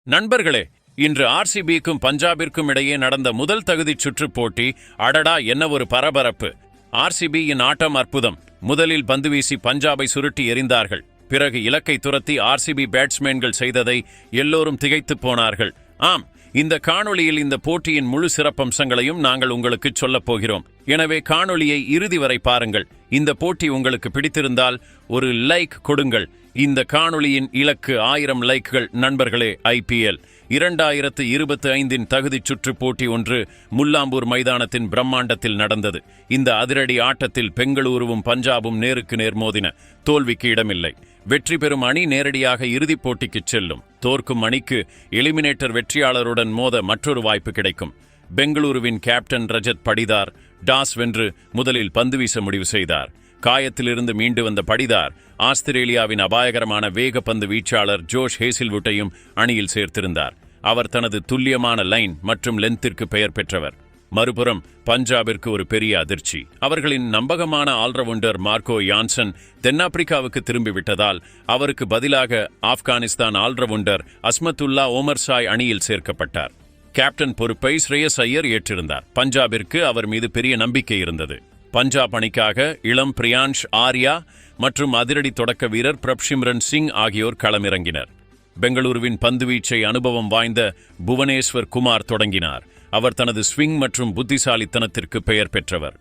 நண்பர்களே, இன்று ஆர்சிபிக்கும் பஞ்சாபிற்கும் இடையே நடந்த முதல் தகுதிச் சுற்றுப் போட்டி. அடடா, என்ன ஒரு பரபரப்பு! ஆர்சிபியின் ஆட்டம் அற்புதம். முதலில் பந்து வீசி பஞ்சாபை சுருட்டி எறிந்தார்கள். பிறகு இலக்கை துரத்தி ஆர்சிபி பேட்ஸ்மேன்கள் செய்ததை எல்லோரும் திகைத்துப் போனார்கள். ஆம், இந்த காணொளியில் இந்த போட்டியின் முழு சிறப்பம்சங்களையும் நாங்கள் உங்களுக்கு சொல்லப் போகிறோம். எனவே காணொளியை இறுதி வரை பாருங்கள். இந்த போட்டி உங்களுக்கு பிடித்திருந்தால் ஒரு லைக் கொடுங்கள். இந்த காணொளியின் இலக்கு 1000 லைக்குகள். நண்பர்களே, IPL 2025 தகுதிச் சுற்று போட்டி ஒன்று முல்லாம்பூர் மைதானத்தின் பிரம்மாண்டத்தில் நடந்தது. இந்த அதிரடி ஆட்டத்தில் பெங்களூருவும் பஞ்சாபும் நேருக்கு நேர் மோதின. தோல்விக்கு இடமில்லை. வெற்றி பெறும் அணி நேரடியாக இறுதிப் போட்டிக்குச் செல்லும். தோற்கும் அணிக்கு எலிமினேட்டர் வெற்றியாளருடன் மோத மற்றொரு வாய்ப்பு கிடைக்கும். பெங்களூருவின் கேப்டன் ரஜத் படிதார் டாஸ் வென்று முதலில் பந்து வீச முடிவு செய்தார். காயத்திலிருந்து மீண்டு வந்த படிதார் ஆஸ்திரேலியாவின் அபாயகரமான வேகப்பந்து வீச்சாளர் ஜோஷ் ஹேசில்வுட்டையும் அணியில் சேர்த்திருந்தார். அவர் தனது துல்லியமான லைன் மற்றும் லென்த்திற்கு பெயர் பெற்றவர். மறுபுறம் பஞ்சாபிற்கு ஒரு பெரிய அதிர்ச்சி. அவர்களின் நம்பகமான ஆல்ரவுண்டர் மார்க்கோ யான்சன் தென்னாப்பிரிக்காவுக்கு திரும்பிவிட்டதால் அவருக்கு பதிலாக ஆப்கானிஸ்தான் ஆல்ரவுண்டர் அஸ்மத்துல்லா ஓமர்சாய் அணியில் சேர்க்கப்பட்டார். கேப்டன் பொறுப்பை ஸ்ரேயஸ் ஐயர் ஏற்றிருந்தார். பஞ்சாபிற்கு அவர் மீது பெரிய நம்பிக்கை இருந்தது. பஞ்சாப் அணிக்காக இளம் பிரியான்ஷ் ஆர்யா மற்றும் அதிரடி தொடக்க வீரர் பிரப்சிம்ரன் சிங் ஆகியோர் களமிறங்கினர். பெங்களூருவின் பந்துவீச்சை அனுபவம் வாய்ந்த புவனேஸ்வர் குமார் தொடங்கினார். அவர் தனது ஸ்விங் மற்றும் புத்திசாலித்தனத்திற்கு பெயர் பெற்றவர்.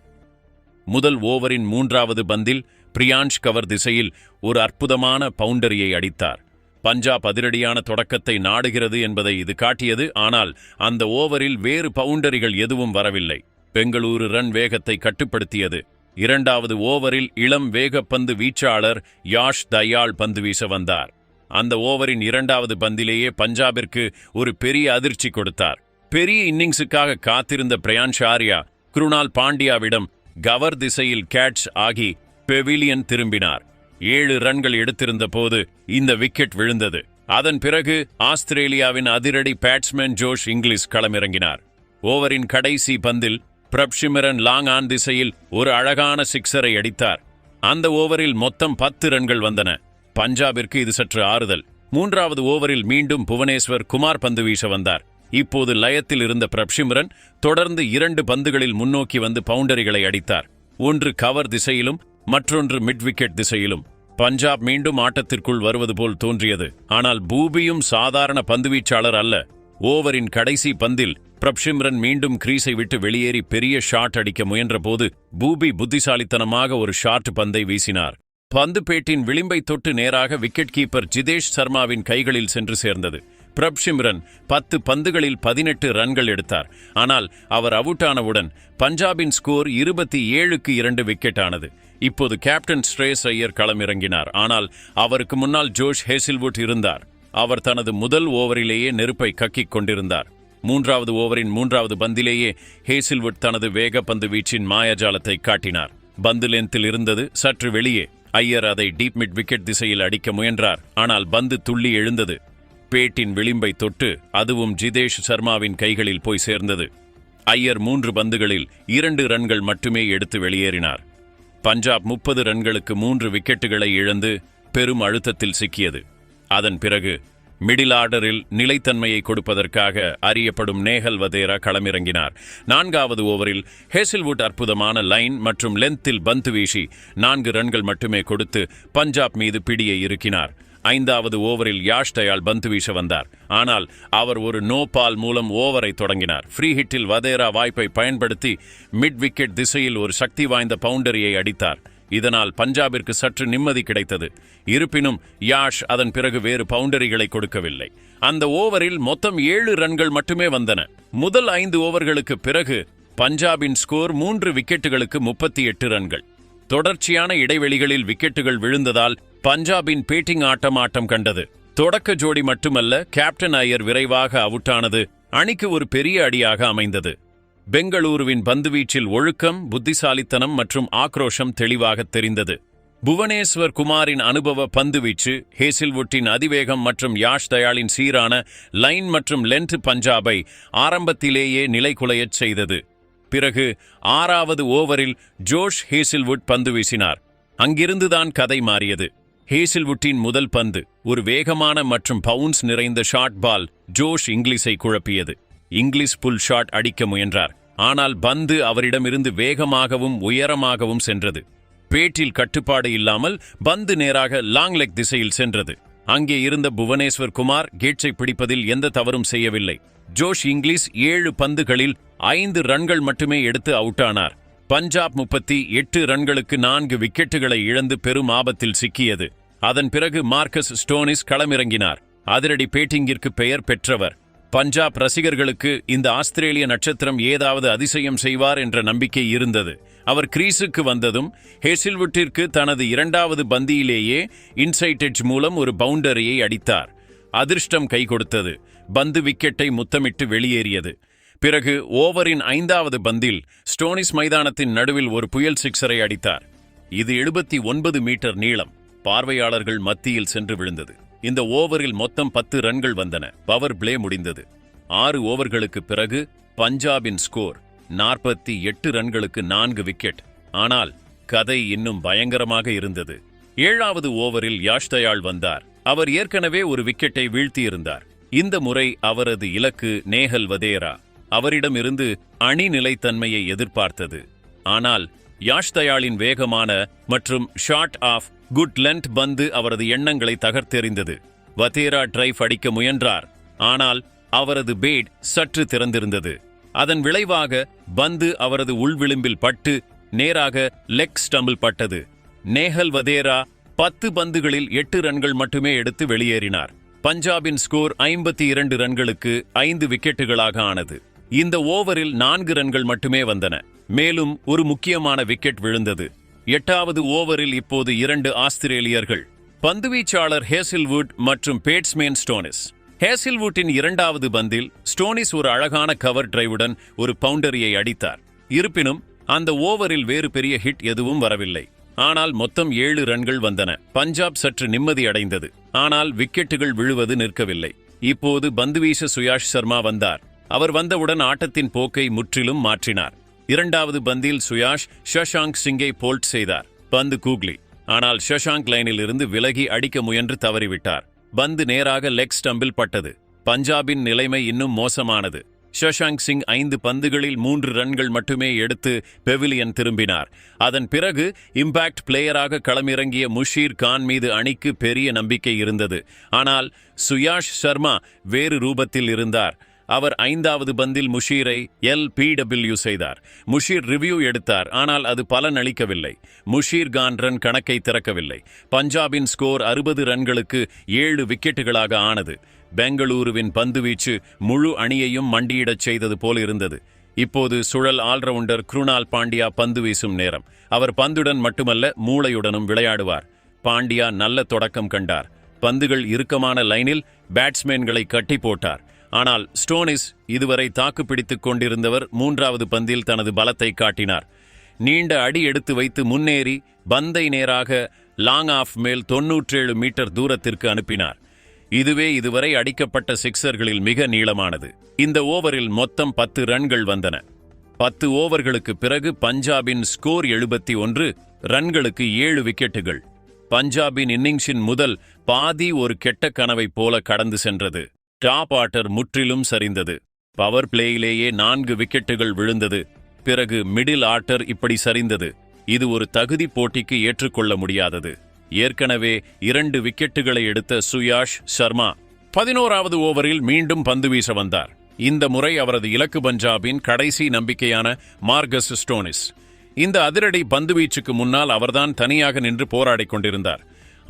முதல் ஓவரின் 3வது பந்தில் பிரியான்ஷ் கவர் திசையில் ஒரு அற்புதமான பவுண்டரியை அடித்தார். பஞ்சாப் அதிரடியான தொடக்கத்தை நாடுகிறது என்பதை இது காட்டியது. ஆனால் அந்த ஓவரில் வேறு பவுண்டரிகள் எதுவும் வரவில்லை. பெங்களூரு ரன் வேகத்தை கட்டுப்படுத்தியது. 2வது ஓவரில் இளம் வேகப்பந்து வீச்சாளர் யாஷ் தயாள் பந்து வீச வந்தார். அந்த ஓவரின் 2வது பந்திலேயே பஞ்சாபிற்கு ஒரு பெரிய அதிர்ச்சி கொடுத்தார். பெரிய இன்னிங்ஸுக்காக காத்திருந்த பிரியான்ஷ் ஆர்யா குருணால் பாண்டியாவிடம் கவர் திசையில் கேட்ச் ஆகி பெவிலியன் திரும்பினார். 7 ரன்கள் எடுத்திருந்த போது இந்த விக்கெட் விழுந்தது. அதன் பிறகு ஆஸ்திரேலியாவின் அதிரடி பேட்ஸ்மேன் ஜோஷ் இங்கிலீஷ் களமிறங்கினார். ஓவரின் கடைசி பந்தில் பிரப்சிமரன் லாங் ஆன் திசையில் ஒரு அழகான சிக்ஸரை அடித்தார். அந்த ஓவரில் மொத்தம் 10 ரன்கள் வந்தன. பஞ்சாபிற்கு இது சற்று ஆறுதல். 3வது ஓவரில் மீண்டும் புவனேஸ்வர் குமார் பந்து வீச வந்தார். இப்போது லயத்தில் இருந்த பிரப்சிமரன் தொடர்ந்து 2 பந்துகளில் முன்னோக்கி வந்து பவுண்டரிகளை அடித்தார். ஒன்று கவர் திசையிலும் மற்றொன்று மிட் விக்கெட் திசையிலும். பஞ்சாப் மீண்டும் ஆட்டத்திற்குள் வருவது போல் தோன்றியது. ஆனால் பூபியும் சாதாரண பந்துவீச்சாளர் அல்ல. ஓவரின் கடைசி பந்தில் பிரப்சிம்ரன் மீண்டும் கிரீஸை விட்டு வெளியேறி பெரிய ஷாட் அடிக்க முயன்றபோது பூபி புத்திசாலித்தனமாக ஒரு ஷார்ட் பந்தை வீசினார். பந்து பேட்டின் விளிம்பை தொட்டு நேராக விக்கெட் கீப்பர் ஜிதேஷ் சர்மாவின் கைகளில் சென்று சேர்ந்தது. பிரப்சிம்ரன் 10 பந்துகளில் 18 ரன்கள் எடுத்தார். ஆனால் அவர் அவுட் ஆனவுடன் பஞ்சாபின் ஸ்கோர் 27க்கு 2 விக்கெட் ஆனது. இப்போது கேப்டன் ஸ்ரேயஸ் ஐயர் களமிறங்கினார். ஆனால் அவருக்கு முன்னால் ஜோஷ் ஹேசில்வுட் இருந்தார். அவர் தனது முதல் ஓவரிலேயே நெருப்பை கக்கிக் கொண்டிருந்தார். 3வது ஓவரின் 3வது பந்திலேயே ஹேசில்வுட் தனது வேகப்பந்து வீச்சின் மாயாஜாலத்தை காட்டினார். பந்து லென்த்தில் இருந்தது, சற்று வெளியே. ஐயர் அதை டீப் மிட் விக்கெட் திசையில் அடிக்க முயன்றார். ஆனால் பந்து துள்ளி எழுந்தது. பேட்டின் விளிம்பை தொட்டு அதுவும் ஜிதேஷ் சர்மாவின் கைகளில் போய் சேர்ந்தது. ஐயர் 3 பந்துகளில் 2 ரன்கள் மட்டுமே எடுத்து வெளியேறினார். பஞ்சாப் 30 ரன்களுக்கு 3 விக்கெட்டுகளை இழந்து பெரும் அழுத்தத்தில் சிக்கியது. அதன் பிறகு மிடில் ஆர்டரில் நிலைத்தன்மையை கொடுப்பதற்காக அறியப்படும் நேஹல் வதேரா களமிறங்கினார். 4வது ஓவரில் ஹேசில்வுட் அற்புதமான லைன் மற்றும் லென்த்தில் பந்து வீசி 4 ரன்கள் மட்டுமே கொடுத்து பஞ்சாப் மீது பிடியை இறுக்கினார். 5வது ஓவரில் யாஷ் தயாள் பந்து வீச வந்தார். ஆனால் அவர் ஒரு நோ பால் மூலம் ஓவரை தொடங்கினார். ஃப்ரீ ஹிட்டில் வதேரா வாய்ப்பை பயன்படுத்தி மிட் விக்கெட் திசையில் ஒரு சக்தி வாய்ந்த பவுண்டரியை அடித்தார். இதனால் பஞ்சாபிற்கு சற்று நிம்மதி கிடைத்தது. இருப்பினும் யாஷ் அதன் பிறகு வேறு பவுண்டரிகளை கொடுக்கவில்லை. அந்த ஓவரில் மொத்தம் 7 ரன்கள் மட்டுமே வந்தன. முதல் 5 ஓவர்களுக்கு பிறகு பஞ்சாபின் ஸ்கோர் 3 விக்கெட்டுகளுக்கு 38 ரன்கள். தொடர்ச்சியான இடைவெளிகளில் விக்கெட்டுகள் விழுந்ததால் பஞ்சாபின் பேட்டிங் ஆட்டம் கண்டது. தொடக்க ஜோடி மட்டுமல்ல, கேப்டன் ஐயர் விரைவாக அவுட்டானது அணிக்கு ஒரு பெரிய அடியாக அமைந்தது. பெங்களூருவின் பந்துவீச்சில் ஒழுக்கம், புத்திசாலித்தனம் மற்றும் ஆக்ரோஷம் தெளிவாக தெரிந்தது. புவனேஸ்வர் குமாரின் அனுபவ பந்துவீச்சு, ஹேசில்வுட்டின் அதிவேகம் மற்றும் யாஷ் தயாளின் சீரான லைன் மற்றும் லென்த் பஞ்சாபை ஆரம்பத்திலேயே நிலைகுலையச் செய்தது. பிறகு 6வது ஓவரில் ஜோஷ் ஹேசில்வுட் பந்து வீசினார். அங்கிருந்துதான் கதை மாறியது. ஹேசில்வுட்டின் முதல் பந்து ஒரு வேகமான மற்றும் பவுன்ஸ் நிறைந்த ஷார்ட் பால் ஜோஷ் இங்கிலீஷை குழப்பியது. இங்கிலீஷ் புல் ஷாட் அடிக்க முயன்றார். ஆனால் பந்து அவரிடமிருந்து வேகமாகவும் உயரமாகவும் சென்றது. பேட்டில் கட்டுப்பாடு இல்லாமல் பந்து நேராக லாங் லெக் திசையில் சென்றது. அங்கே இருந்த புவனேஸ்வர் குமார் கேட்ஸை பிடிப்பதில் எந்த தவறும் செய்யவில்லை. ஜோஷ் இங்கிலீஷ் 7 பந்துகளில் 5 ரன்கள் மட்டுமே எடுத்து அவுட் ஆனார். பஞ்சாப் 38 ரன்களுக்கு 4 விக்கெட்டுகளை இழந்து பெரும் ஆபத்தில் சிக்கியது. அதன் பிறகு மார்க்கஸ் ஸ்டோனிஸ் களமிறங்கினார். அதிரடி பேட்டிங்கிற்கு பெயர் பெற்றவர். பஞ்சாப் ரசிகர்களுக்கு இந்த ஆஸ்திரேலிய நட்சத்திரம் ஏதாவது அதிசயம் செய்வார் என்ற நம்பிக்கை இருந்தது. அவர் கிரீஸுக்கு வந்ததும் ஹேசில்வுட்டிற்கு தனது 2வது பந்தியிலேயே இன்சைட் எட்ஜ் மூலம் ஒரு பவுண்டரியை அடித்தார். அதிர்ஷ்டம் கை கொடுத்தது. பந்து விக்கெட்டை முத்தமிட்டு வெளியேறியது. பிறகு ஓவரின் 5வது பந்தில் ஸ்டோனிஸ் மைதானத்தின் நடுவில் ஒரு புயல் சிக்ஸரை அடித்தார். இது 79 மீட்டர் நீளம் பார்வையாளர்கள் மத்தியில் சென்று விழுந்தது. இந்த ஓவரில் மொத்தம் 10 ரன்கள் வந்தன. பவர் பிளே முடிந்தது. 6 ஓவர்களுக்கு பிறகு பஞ்சாபின் ஸ்கோர் 48 ரன்களுக்கு 4 விக்கெட். ஆனால் கதை இன்னும் பயங்கரமாக இருந்தது. 7வது ஓவரில் யாஷ் தயாள் வந்தார். அவர் ஏற்கனவே ஒரு விக்கெட்டை வீழ்த்தியிருந்தார். இந்த முறை அவரது இலக்கு நேஹல் வதேரா. அவரிடமிருந்து அணி நிலைத்தன்மையை எதிர்பார்த்தது. ஆனால் யாஷ் தயாளின் வேகமான மற்றும் ஷார்ட் ஆஃப் குட் லென்த் பந்து அவரது எண்ணங்களை தகர்த்தெறிந்தது. வதேரா டிரைவ் அடிக்க முயன்றார். ஆனால் அவரது பேட் சற்று திறந்திருந்தது. அதன் விளைவாக பந்து அவரது உள்விளிம்பில் பட்டு நேராக லெக் ஸ்டம்பில் பட்டது. நேஹல் வதேரா 10 பந்துகளில் 8 ரன்கள் மட்டுமே எடுத்து வெளியேறினார். பஞ்சாபின் ஸ்கோர் 52 ரன்களுக்கு 5 விக்கெட்டுகளாக ஆனது. இந்த ஓவரில் 4 ரன்கள் மட்டுமே வந்தன. மேலும் ஒரு முக்கியமான விக்கெட் விழுந்தது. 8வது ஓவரில் இப்போது 2 ஆஸ்திரேலியர்கள், பந்துவீச்சாளர் ஹேசில்வுட் மற்றும் பேட்ஸ்மேன் ஸ்டோனிஸ். ஹேசில்வுட்டின் 2வது பந்தில் ஸ்டோனிஸ் ஒரு அழகான கவர் டிரைவுடன் ஒரு பவுண்டரியை அடித்தார். இருப்பினும் அந்த ஓவரில் வேறு பெரிய ஹிட் எதுவும் வரவில்லை. ஆனால் மொத்தம் 7 ரன்கள் வந்தன. பஞ்சாப் சற்று நிம்மதி அடைந்தது. ஆனால் விக்கெட்டுகள் விழுவது நிற்கவில்லை. இப்போது பந்துவீச சுயாஷ் சர்மா வந்தார். அவர் வந்தவுடன் ஆட்டத்தின் போக்கை முற்றிலும் மாற்றினார். 2வது பந்தில் சுயாஷ் ஷஷாங்க் சிங்கை போல்ட் செய்தார். பந்து கூக்லி. ஆனால் ஷஷாங்க் லைனில் இருந்து விலகி அடிக்க முயன்று தவறிவிட்டார். பந்து நேராக லெக் ஸ்டம்பில் பட்டது. பஞ்சாபின் நிலைமை இன்னும் மோசமானது. ஷஷாங்க் சிங் 5 பந்துகளில் 3 ரன்கள் மட்டுமே எடுத்து பெவிலியன் திரும்பினார். அதன் பிறகு இம்பாக்ட் பிளேயராக களமிறங்கிய முஷீர் கான் மீது அணிக்கு பெரிய நம்பிக்கை இருந்தது. ஆனால் சுயாஷ் சர்மா வேறு ரூபத்தில் இருந்தார். அவர் 5வது பந்தில் முஷீரை LPW செய்தார். முஷீர் ரிவ்யூ எடுத்தார். ஆனால் அது பலனளிக்கவில்லை. முஷீர் கான் ரன் கணக்கை திறக்கவில்லை. பஞ்சாபின் ஸ்கோர் 60 ரன்களுக்கு 7 விக்கெட்டுகளாக ஆனது. பெங்களூருவின் பந்துவீச்சு முழு அணியையும் மண்டியிடச் செய்தது போல் இருந்தது. இப்போது சுழல் ஆல்ரவுண்டர் குருணால் பாண்டியா பந்து வீசும் நேரம். அவர் பந்துடன் மட்டுமல்ல மூளையுடனும் விளையாடுவார். பாண்டியா நல்ல தொடக்கம் கண்டார். பந்துகள் இறுக்கமான லைனில் பேட்ஸ்மேன்களை கட்டி போட்டார். ஆனால் ஸ்டோனிஸ் இதுவரை தாக்கு பிடித்துக் கொண்டிருந்தவர் 3வது பந்தில் தனது பலத்தை காட்டினார். நீண்ட அடி எடுத்து வைத்து முன்னேறி பந்தை நேராக லாங் ஆஃப் மேல் 97 மீட்டர் தூரத்திற்கு அனுப்பினார். இதுவே இதுவரை அடிக்கப்பட்ட சிக்ஸர்களில் மிக நீளமானது. இந்த ஓவரில் மொத்தம் 10 ரன்கள் வந்தன. 10 ஓவர்களுக்கு பிறகு பஞ்சாபின் ஸ்கோர் 71 ரன்களுக்கு 7 விக்கெட்டுகள். பஞ்சாபின் இன்னிங்ஸின் முதல் பாதி ஒரு கெட்ட கனவை போல கடந்து சென்றது. டாப் ஆர்டர் முற்றிலும் சரிந்தது. பவர் பிளேயிலேயே 4 விக்கெட்டுகள் விழுந்தது. பிறகு மிடில் ஆர்டர் இப்படி சரிந்தது. இது ஒரு தகுதி போட்டிக்கு ஏற்றுக்கொள்ள முடியாதது. ஏற்கனவே 2 விக்கெட்டுகளை எடுத்த சுயாஷ் சர்மா 11வது ஓவரில் மீண்டும் பந்து வீச வந்தார். இந்த முறை அவரது இலக்கு பஞ்சாபின் கடைசி நம்பிக்கையான மார்கஸ் ஸ்டோனிஸ். இந்த அதிரடி பந்துவீச்சுக்கு முன்னால் அவர்தான் தனியாக நின்று போராடிக் கொண்டிருந்தார்.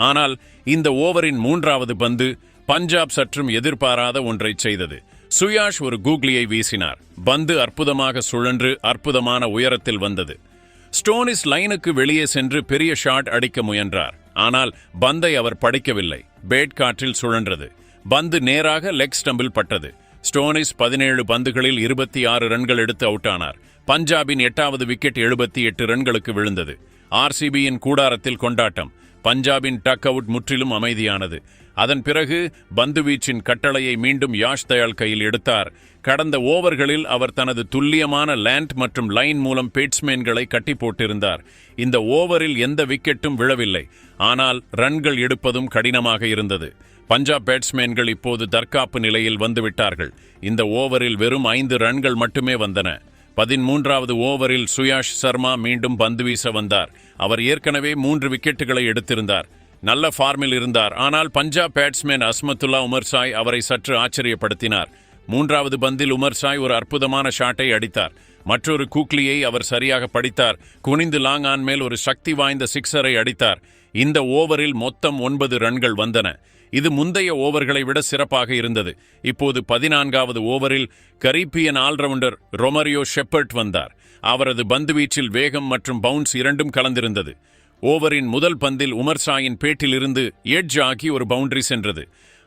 ஆனால் இந்த ஓவரின் 3வது பந்து பஞ்சாப் சற்றும் எதிர்பாராத ஒன்றை செய்தது. சுயாஷ் ஒரு கூக்லியை வீசினார். பந்து அற்புதமாக சுழன்று அற்புதமான உயரத்தில் வந்தது. ஸ்டோனிஸ் லைனுக்கு வெளியே சென்று பெரிய ஷாட் அடிக்க முயன்றார். ஆனால் பந்தை அவர் படிக்கவில்லை. பேட் காற்றில் சுழன்றது. பந்து நேராக லெக் ஸ்டம்பில் பட்டது. ஸ்டோனிஸ் 17 பந்துகளில் 26 ரன்கள் எடுத்து அவுட் ஆனார். பஞ்சாபின் 8வது விக்கெட் 78 ரன்களுக்கு விழுந்தது. RCBயின் கூடாரத்தில் கொண்டாட்டம். பஞ்சாபின் டக் அவுட் முற்றிலும் அமைதியானது. அதன் பிறகு பந்துவீச்சின் கட்டளையை மீண்டும் யாஷ் தயாள் கையில் எடுத்தார். கடந்த ஓவர்களில் அவர் தனது துல்லியமான லேண்ட் மற்றும் லைன் மூலம் பேட்ஸ்மேன்களை கட்டி போட்டிருந்தார். இந்த ஓவரில் எந்த விக்கெட்டும் விழவில்லை. ஆனால் ரன்கள் எடுப்பதும் கடினமாக இருந்தது. பஞ்சாப் பேட்ஸ்மேன்கள் இப்போது தற்காப்பு நிலையில் வந்துவிட்டார்கள். இந்த ஓவரில் வெறும் 5 ரன்கள் மட்டுமே வந்தன. 13வது ஓவரில் சுயாஷ் சர்மா மீண்டும் பந்து வீச வந்தார். அவர் ஏற்கனவே 3 விக்கெட்டுகளை எடுத்திருந்தார். நல்ல ஃபார்மில் இருந்தார். ஆனால் பஞ்சாப் பேட்ஸ்மேன் அஸ்மத்துல்லா உமர்சாய் அவரை சற்று ஆச்சரியப்படுத்தினார். 3வது பந்தில் உமர்சாய் ஒரு அற்புதமான ஷாட்டை அடித்தார். மற்றொரு கூக்லியை அவர் சரியாக படித்தார். குனிந்து லாங் ஆன் மேல் ஒரு சக்தி வாய்ந்த சிக்ஸரை அடித்தார். இந்த ஓவரில் மொத்தம் 9 ரன்கள் வந்தன. இது முந்தைய ஓவர்களை விட சிறப்பாக இருந்தது. இப்போது 14வது ஓவரில் கரீபியன் ஆல்ரவுண்டர் ரொமரியோ ஷெப்பர்ட் வந்தார். அவரது பந்துவீச்சில் வேகம் மற்றும் பவுன்ஸ் இரண்டும் கலந்திருந்தது. ஓவரின் முதல் பந்தில் உமர்சாயின் பேட்டிலிருந்து எட்ஜ் ஆகி ஒரு பவுண்டரி சென்றது.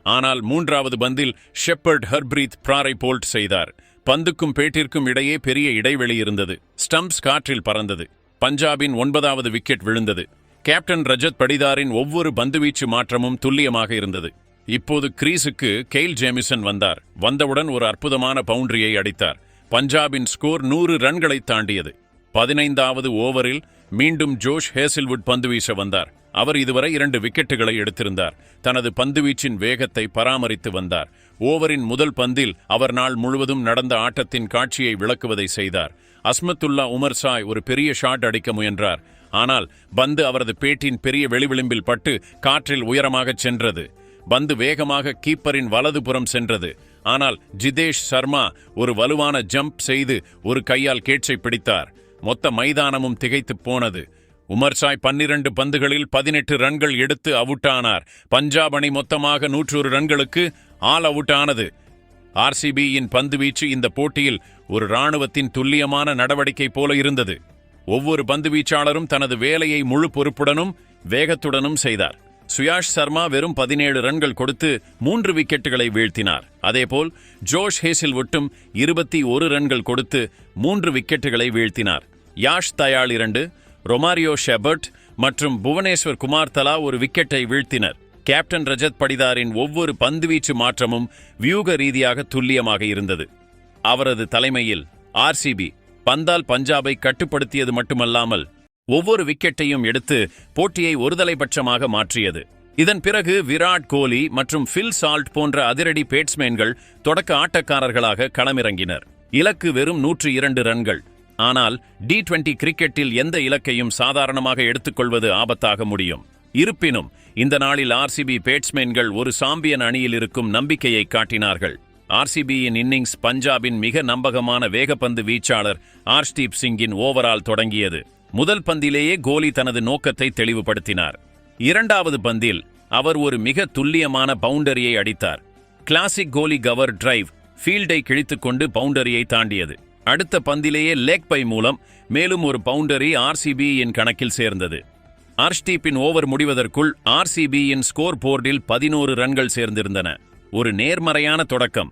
ஆனால் 3வது பந்தில் ஷெப்பர்ட் ஹர்ப்ரீத் பிராரை போல்ட் செய்தார். பந்துக்கும் பேட்டிற்கும் இடையே பெரிய இடைவெளி இருந்தது. ஸ்டம்ப்ஸ் காற்றில் பறந்தது. பஞ்சாபின் 9வது விக்கெட் விழுந்தது. கேப்டன் ரஜத் படிதாரின் ஒவ்வொரு பந்துவீச்சு மாற்றமும் துல்லியமாக இருந்தது. இப்போது கிரீஸுக்கு கெயில் ஜேமிசன் வந்தார். வந்தவுடன் ஒரு அற்புதமான பவுண்டரியை அடித்தார். பஞ்சாபின் ஸ்கோர் 100 ரன்களை தாண்டியது. 15வது ஓவரில் மீண்டும் ஜோஷ் ஹேசில்வுட் பந்து வீச வந்தார். அவர் இதுவரை 2 விக்கெட்டுகளை எடுத்திருந்தார். தனது பந்துவீச்சின் வேகத்தை பராமரித்து வந்தார். ஓவரின் முதல் பந்தில் அவர் நாள் முழுவதும் நடந்த ஆட்டத்தின் காட்சியை விளக்குவதை செய்தார். அஸ்மத்துல்லா உமர்சாய் ஒரு பெரிய ஷாட் அடிக்க முயன்றார். ஆனால் பந்து அவரது பேட்டின் பெரிய வெளிவிளிம்பில் பட்டு காற்றில் உயரமாகச் சென்றது. பந்து வேகமாக கீப்பரின் வலதுபுறம் சென்றது. ஆனால் ஜிதேஷ் சர்மா ஒரு வலுவான ஜம்ப் செய்து ஒரு கையால் கேட்சை பிடித்தார். மொத்த மைதானமும் திகைத்து போனது. உமர்சாய் 12 பந்துகளில் 18 ரன்கள் எடுத்து அவுட் ஆனார். பஞ்சாப் அணி மொத்தமாக 101 ரன்களுக்கு ஆல் அவுட் ஆனது. ஆர்சிபியின் பந்துவீச்சு இந்த போட்டியில் ஒரு இராணுவத்தின் துல்லியமான நடவடிக்கை போல இருந்தது. ஒவ்வொரு பந்துவீச்சாளரும் தனது வேலையை முழு பொறுப்புடனும் வேகத்துடனும் செய்தார். சுயாஷ் சர்மா வெறும் 17 ரன்கள் கொடுத்து 3 விக்கெட்டுகளை வீழ்த்தினார். அதேபோல் ஜோஷ் ஹேசில்வுட்டும் 21 ரன்கள் கொடுத்து 3 விக்கெட்டுகளை வீழ்த்தினார். யாஷ் தயாள் 2, ரொமாரியோ ஷெபர்ட் மற்றும் புவனேஸ்வர் குமார் தலா ஒரு விக்கெட்டை வீழ்த்தினர். கேப்டன் ரஜத் படிதாரின் ஒவ்வொரு பந்துவீச்சு மாற்றமும் வியூக ரீதியாக துல்லியமாக இருந்தது. அவரது தலைமையில் ஆர்சிபி பந்தால் பஞ்சாபை கட்டுப்படுத்தியது மட்டுமல்லாமல் ஒவ்வொரு விக்கெட்டையும் எடுத்து போட்டியை ஒருதலைபட்சமாக மாற்றியது. இதன் பிறகு விராட் கோலி மற்றும் ஃபில் சால்ட் போன்ற அதிரடி பேட்ஸ்மேன்கள் தொடக்க ஆட்டக்காரர்களாக களமிறங்கினர். இலக்கு வெறும் 102 ரன்கள். ஆனால் T20 கிரிக்கெட்டில் எந்த இலக்கையும் சாதாரணமாக எடுத்துக்கொள்வது ஆபத்தாக முடியும். இருப்பினும் இந்த நாளில் ஆர்சிபி பேட்ஸ்மேன்கள் ஒரு சாம்பியன் அணியில் இருக்கும் நம்பிக்கையை காட்டினார்கள். ஆர்சிபியின் இன்னிங்ஸ் பஞ்சாபின் மிக நம்பகமான வேகப்பந்து வீச்சாளர் ஆர்ஷ்தீப் சிங்கின் ஓவரால் தொடங்கியது. முதல் பந்திலேயே கோலி தனது நோக்கத்தை தெளிவுபடுத்தினார். 2வது பந்தில் அவர் ஒரு மிக துல்லியமான பவுண்டரியை அடித்தார். கிளாசிக் கோலி கவர் டிரைவ் ஃபீல்டை கிழித்துக்கொண்டு பவுண்டரியை தாண்டியது. அடுத்த பந்திலேயே லெக் பை மூலம் மேலும் ஒரு பவுண்டரி ஆர்சிபியின் கணக்கில் சேர்ந்தது. ஆர்ஷ்தீப்பின் ஓவர் முடிவதற்குள் ஆர்சிபியின் ஸ்கோர் போர்டில் 11 ரன்கள் சேர்ந்திருந்தன. ஒரு நேர்மறையான தொடக்கம்.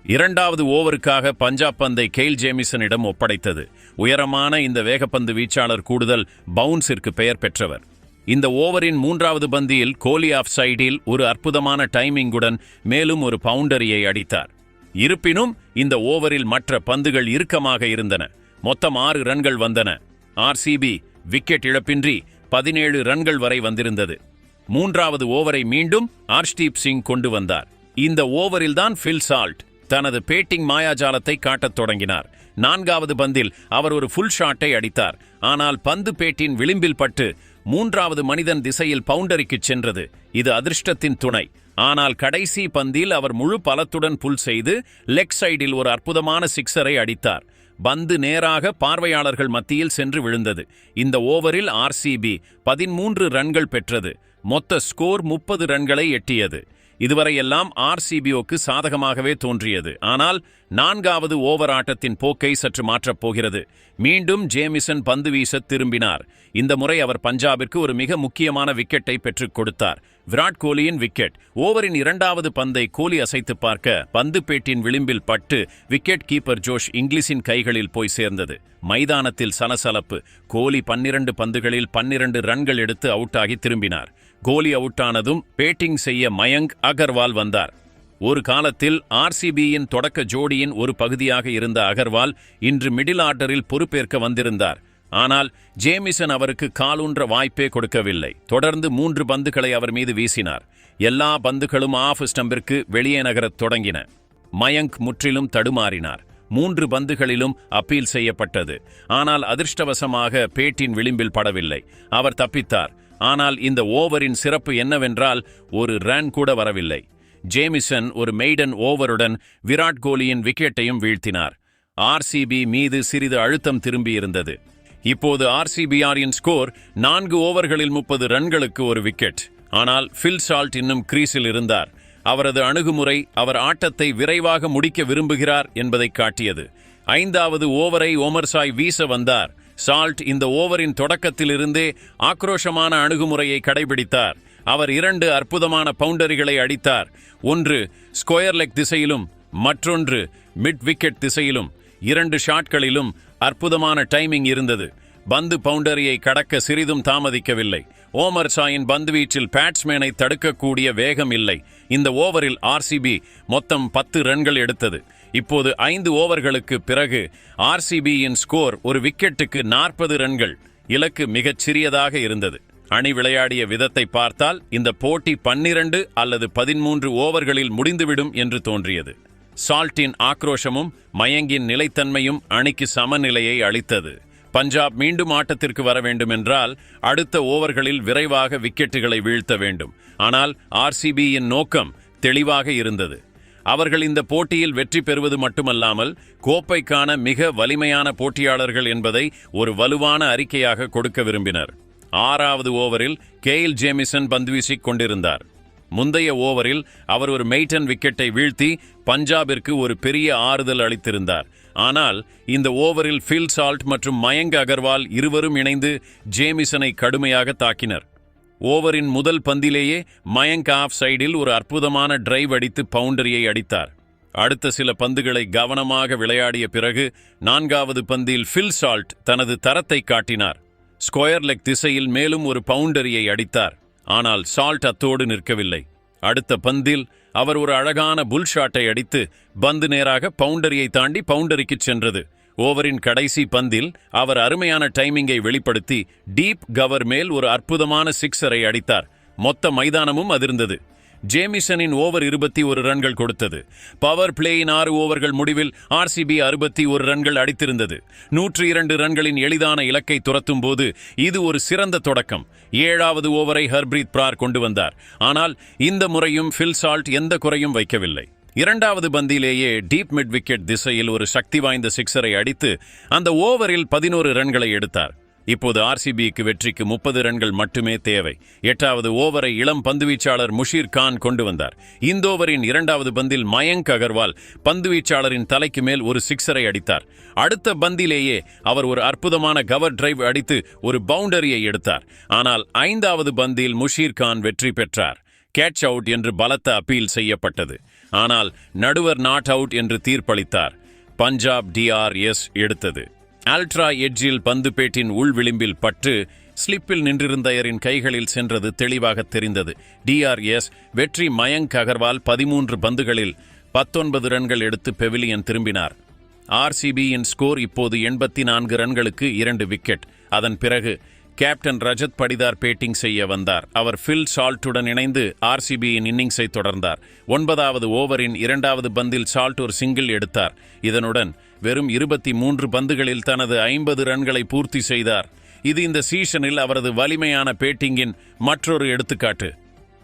2வது ஓவருக்காக பஞ்சாப் பந்தை கெயில் ஜேமிசனிடம் ஒப்படைத்தது. உயரமான இந்த வேகப்பந்து வீச்சாளர் கூடுதல் பவுன்ஸிற்கு பெயர் பெற்றவர். இந்த ஓவரின் 3வது பந்தில் கோலி ஆஃப் சைடில் ஒரு அற்புதமான டைமிங்குடன் மேலும் ஒரு பவுண்டரியை அடித்தார். இருப்பினும் இந்த ஓவரில் மற்ற பந்துகள் இறுக்கமாக இருந்தன. மொத்தம் 6 ரன்கள் வந்தன. ஆர்சிபி விக்கெட் இழப்பின்றி 17 ரன்கள் வரை வந்திருந்தது. 3வது ஓவரை மீண்டும் ஆர்ஷ்தீப் சிங் கொண்டு வந்தார். இந்த ஓவரில்தான் ஃபில் சால்ட் தனது பேட்டிங் மாயாஜாலத்தை காட்டத் தொடங்கினார். 4வது பந்தில் அவர் ஒரு ஃபுல் ஷாட்டை அடித்தார். ஆனால் பந்து பேட்டின் விளிம்பில் பட்டு 3வது மனிதன் திசையில் பவுண்டரிக்கு சென்றது. இது அதிர்ஷ்டத்தின் துணை. ஆனால் கடைசி பந்தில் அவர் முழு பலத்துடன் புல் செய்து லெக் சைடில் ஒரு அற்புதமான சிக்ஸரை அடித்தார். பந்து நேராக பார்வையாளர்கள் மத்தியில் சென்று விழுந்தது. இந்த ஓவரில் ஆர்சிபி 13 ரன்கள் பெற்றது. மொத்த ஸ்கோர் 30 ரன்களை எட்டியது. இதுவரையெல்லாம் ஆர்சிபிக்கு சாதகமாகவே தோன்றியது. ஆனால் 4வது ஓவர் ஆட்டத்தின் போக்கை சற்று மாற்றப் போகிறது. மீண்டும் ஜேமிசன் பந்து வீச திரும்பினார். இந்த முறை அவர் பஞ்சாபிற்கு ஒரு மிக முக்கியமான விக்கெட்டை பெற்றுக் கொடுத்தார். விராட் கோலியின் விக்கெட். ஓவரின் 2வது பந்தை கோலி அசைத்து பார்க்க பந்து பேட்டின் விளிம்பில் பட்டு விக்கெட் கீப்பர் ஜோஷ் இங்கிலீஷின் கைகளில் போய் சேர்ந்தது. மைதானத்தில் சலசலப்பு. கோலி 12 பந்துகளில் 12 ரன்கள் எடுத்து அவுட் ஆகி திரும்பினார். கோலி அவுட்டானதும் பேட்டிங் செய்ய மயங்க் அகர்வால் வந்தார். ஒரு காலத்தில் ஆர்சிபியின் தொடக்க ஜோடியின் ஒரு பகுதியாக இருந்த அகர்வால் இன்று மிடில் ஆர்டரில் பொறுப்பேற்க வந்திருந்தார். ஆனால் ஜேமிசன் அவருக்கு காலூன்ற வாய்ப்பே கொடுக்கவில்லை. தொடர்ந்து 3 பந்துகளை அவர் மீது வீசினார். எல்லா பந்துகளும் ஆஃப் ஸ்டம்பிற்கு வெளியே நகரத் தொடங்கின. மயங்க் முற்றிலும் தடுமாறினார். 3 பந்துகளிலும் அப்பீல் செய்யப்பட்டது. ஆனால் அதிர்ஷ்டவசமாக பேட்டின் விளிம்பில் படவில்லை. அவர் தப்பித்தார். ஆனால் இந்த ஓவரின் சிறப்பு என்னவென்றால் ஒரு ரன் கூட வரவில்லை. ஜேமிசன் ஒரு மெய்டன் ஓவருடன் விராட் கோலியின் விக்கெட்டையும் வீழ்த்தினார். ஆர்சிபி மீது சிறிது அழுத்தம் திரும்பியிருந்தது. இப்போது ஆர்சிபியின் ஸ்கோர் 4 ஓவர்களில் 30 ரன்களுக்கு ஒரு விக்கெட். ஆனால் ஃபில் சால்ட் இன்னும் கிரீஸில் இருந்தார். அவரது அணுகுமுறை அவர் ஆட்டத்தை விரைவாக முடிக்க விரும்புகிறார் என்பதை காட்டியது. 5வது ஓவரை ஓமர்சாய் வீச வந்தார். சால்ட் இந்த ஓவரின் தொடக்கத்திலிருந்தே ஆக்ரோஷமான அணுகுமுறையை கடைபிடித்தார். அவர் 2 அற்புதமான பவுண்டரிகளை அடித்தார். ஒன்று ஸ்கொயர் லெக் திசையிலும் மற்றொன்று மிட் விக்கெட் திசையிலும். 2 ஷாட்களிலும் அற்புதமான டைமிங் இருந்தது. பந்து பவுண்டரியை கடக்க சிறிதும் தாமதிக்கவில்லை. ஓமர்சாயின் பந்துவீச்சில் பேட்ஸ்மேனை தடுக்கக்கூடிய வேகம் இல்லை. இந்த ஓவரில் ஆர்சிபி மொத்தம் 10 ரன்கள் எடுத்தது. இப்போது 5 ஓவர்களுக்கு பிறகு ஆர்சிபியின் ஸ்கோர் ஒரு விக்கெட்டுக்கு 40 ரன்கள். இலக்கு மிகச் சிறியதாக இருந்தது. அணி விளையாடிய விதத்தை பார்த்தால் இந்த போட்டி 12 அல்லது 13 ஓவர்களில் முடிந்துவிடும் என்று தோன்றியது. சால்ட்டின் ஆக்ரோஷமும் மயங்கின் நிலைத்தன்மையும் அணிக்கு சமநிலையை அளித்தது. பஞ்சாப் மீண்டும் ஆட்டத்திற்கு வர வேண்டுமென்றால் அடுத்த ஓவர்களில் விரைவாக விக்கெட்டுகளை வீழ்த்த வேண்டும். ஆனால் ஆர்சிபியின் நோக்கம் தெளிவாக இருந்தது. அவர்கள் இந்த போட்டியில் வெற்றி பெறுவது மட்டுமல்லாமல் கோப்பைக்கான மிக வலிமையான போட்டியாளர்கள் என்பதை ஒரு வலுவான அறிக்கையாக கொடுக்க விரும்பினர். 6வது ஓவரில் கேல் ஜேமிசன் பந்துவீசிக் கொண்டிருந்தார். முந்தைய ஓவரில் அவர் ஒரு மெய்டன் விக்கெட்டை வீழ்த்தி பஞ்சாபிற்கு ஒரு பெரிய ஆறுதல் அளித்திருந்தார். ஆனால் இந்த ஓவரில் ஃபில் சால்ட் மற்றும் மயங்க் அகர்வால் இருவரும் இணைந்து ஜேமிசனை கடுமையாக தாக்கினர். ஓவரின் முதல் பந்திலேயே மயங்க் ஆஃப் சைடில் ஒரு அற்புதமான டிரைவ் அடித்து பவுண்டரியை அடித்தார். அடுத்த சில பந்துகளை கவனமாக விளையாடிய பிறகு 4வது பந்தில் ஃபில் சால்ட் தனது தரத்தை காட்டினார். ஸ்கொயர் லெக் திசையில் மேலும் ஒரு பவுண்டரியை அடித்தார். ஆனால் சால்ட் அத்தோடு நிற்கவில்லை. அடுத்த பந்தில் அவர் ஒரு அழகான புல் ஷாட்டை அடித்து பந்து நேராக பவுண்டரியை தாண்டி பவுண்டரிக்கு சென்றது. ஓவரின் கடைசி பந்தில் அவர் அருமையான டைமிங்கை வெளிப்படுத்தி டீப் கவர் மேல் ஒரு அற்புதமான சிக்ஸரை அடித்தார். மொத்த மைதானமும் அதிர்ந்தது. ஜேமிசனின் ஓவர் 21 ரன்கள் கொடுத்தது. பவர் பிளேயின் 6 ஓவர்கள் முடிவில் ஆர்சிபி 61 ரன்கள் அடித்திருந்தது. 102 ரன்களின் எளிதான இலக்கை துரத்தும் போது இது ஒரு சிறந்த தொடக்கம். 7வது ஓவரை ஹர்ப்ரீத் பிரார் கொண்டு வந்தார். ஆனால் இந்த முறையும் ஃபில் சால்ட் எந்த குறையும் வைக்கவில்லை. 2வது பந்திலேயே டீப் மிட் விக்கெட் திசையில் ஒரு சக்தி வாய்ந்த சிக்ஸரை அடித்து அந்த ஓவரில் 11 ரன்களை எடுத்தார். இப்போது ஆர்சிபிக்கு வெற்றிக்கு 30 ரன்கள் மட்டுமே தேவை. 8வது ஓவரை இளம் பந்துவீச்சாளர் முஷீர் கான் கொண்டு வந்தார். இந்த ஓவரின் 2வது பந்தில் மயங்க் அகர்வால் பந்துவீச்சாளரின் தலைக்கு மேல் ஒரு சிக்ஸரை அடித்தார். அடுத்த பந்திலேயே அவர் ஒரு அற்புதமான கவர் டிரைவ் அடித்து ஒரு பவுண்டரியை எடுத்தார். ஆனால் 5வது பந்தில் முஷீர் கான் வெற்றி பெற்றார். கேட்ச் அவுட் என்று பலத்த அப்பீல் செய்யப்பட்டது. ஆனால் நடுவர் நாட் அவுட் என்று தீர்ப்பளித்தார். பஞ்சாப் டிஆர்எஸ் எடுத்தது. அல்ட்ரா எட்ஜில் பந்து பேட்டின் உள் விளிம்பில் பட்டு ஸ்லிப்பில் நின்றிருந்தயரின் கைகளில் சென்றது தெளிவாக தெரிந்தது. டிஆர்எஸ் வெற்றி. மயங்க் அகர்வால் 13 பந்துகளில் 19 ரன்கள் எடுத்து பெவிலியன் திரும்பினார். ஆர்சிபியின் ஸ்கோர் இப்போது 84 ரன்களுக்கு 2 விக்கெட். அதன் பிறகு கேப்டன் ரஜத் படிதார் பேட்டிங் செய்ய வந்தார். அவர் ஃபில் சால்ட்டுடன் இணைந்து ஆர்சிபியின் இன்னிங்ஸை தொடர்ந்தார். 9வது ஓவரின் 2வது பந்தில் சால்ட் ஒரு சிங்கிள் எடுத்தார். இதனுடன் வெறும் 23 பந்துகளில் தனது 50 ரன்களை பூர்த்தி செய்தார். இது இந்த சீசனில் அவரது வலிமையான பேட்டிங்கின் மற்றொரு எடுத்துக்காட்டு.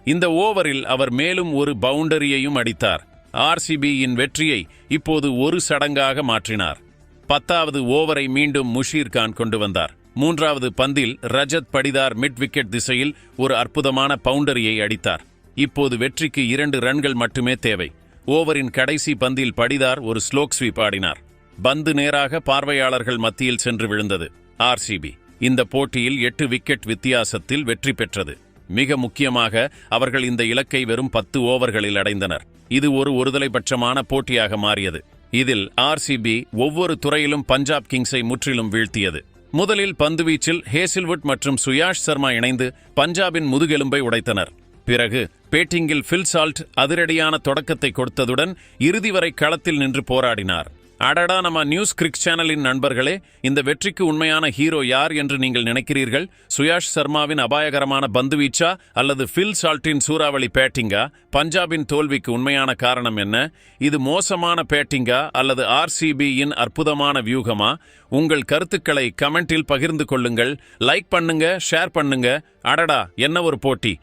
இந்த ஓவரில் அவர் மேலும் ஒரு பவுண்டரியையும் அடித்தார். ஆர்சிபியின் வெற்றியை இப்போது ஒரு சடங்காக மாற்றினார். 10வது ஓவரை மீண்டும் முஷீர் கான் கொண்டு வந்தார். 3வது பந்தில் ரஜத் படிதார் மிட் விக்கெட் திசையில் ஒரு அற்புதமான பவுண்டரியை அடித்தார். இப்போது வெற்றிக்கு 2 ரன்கள் மட்டுமே தேவை. ஓவரின் கடைசி பந்தில் படிதார் ஒரு ஸ்லோக் ஸ்வீப் ஆடினார். பந்து நேராக பார்வையாளர்கள் மத்தியில் சென்று விழுந்தது. ஆர்சிபி இந்த போட்டியில் 8 விக்கெட் வித்தியாசத்தில் வெற்றி பெற்றது. மிக முக்கியமாக அவர்கள் இந்த இலக்கை வெறும் 10 ஓவர்களில் அடைந்தனர். இது ஒரு ஒருதலைபட்சமான போட்டியாக மாறியது. இதில் ஆர்சிபி ஒவ்வொரு துறையிலும் பஞ்சாப் கிங்ஸை முற்றிலும் வீழ்த்தியது. முதலில் பந்துவீச்சில் ஹேசில்வுட் மற்றும் சுயாஷ் சர்மா இணைந்து பஞ்சாபின் முதுகெலும்பை உடைத்தனர். பிறகு பேட்டிங்கில் ஃபில் சால்ட் அதிரடியான தொடக்கத்தை கொடுத்ததுடன் இறுதி வரை களத்தில் நின்று போராடினார். அடடா, நம்ம நியூஸ் கிரிக் சேனலின் நண்பர்களே, இந்த வெற்றிக்கு உண்மையான ஹீரோ யார் என்று நீங்கள் நினைக்கிறீர்கள்? சுயாஷ் சர்மாவின் அபாயகரமான பந்துவீச்சா அல்லது ஃபில் சால்ட்டின் சூறாவளி பேட்டிங்கா? பஞ்சாபின் தோல்விக்கு உண்மையான காரணம் என்ன? இது மோசமான பேட்டிங்கா அல்லது ஆர்சிபியின் அற்புதமான வியூகமா? உங்கள் கருத்துக்களை கமெண்டில் பகிர்ந்து கொள்ளுங்கள். லைக் பண்ணுங்க, ஷேர் பண்ணுங்க. அடடா, என்ன ஒரு போட்டி!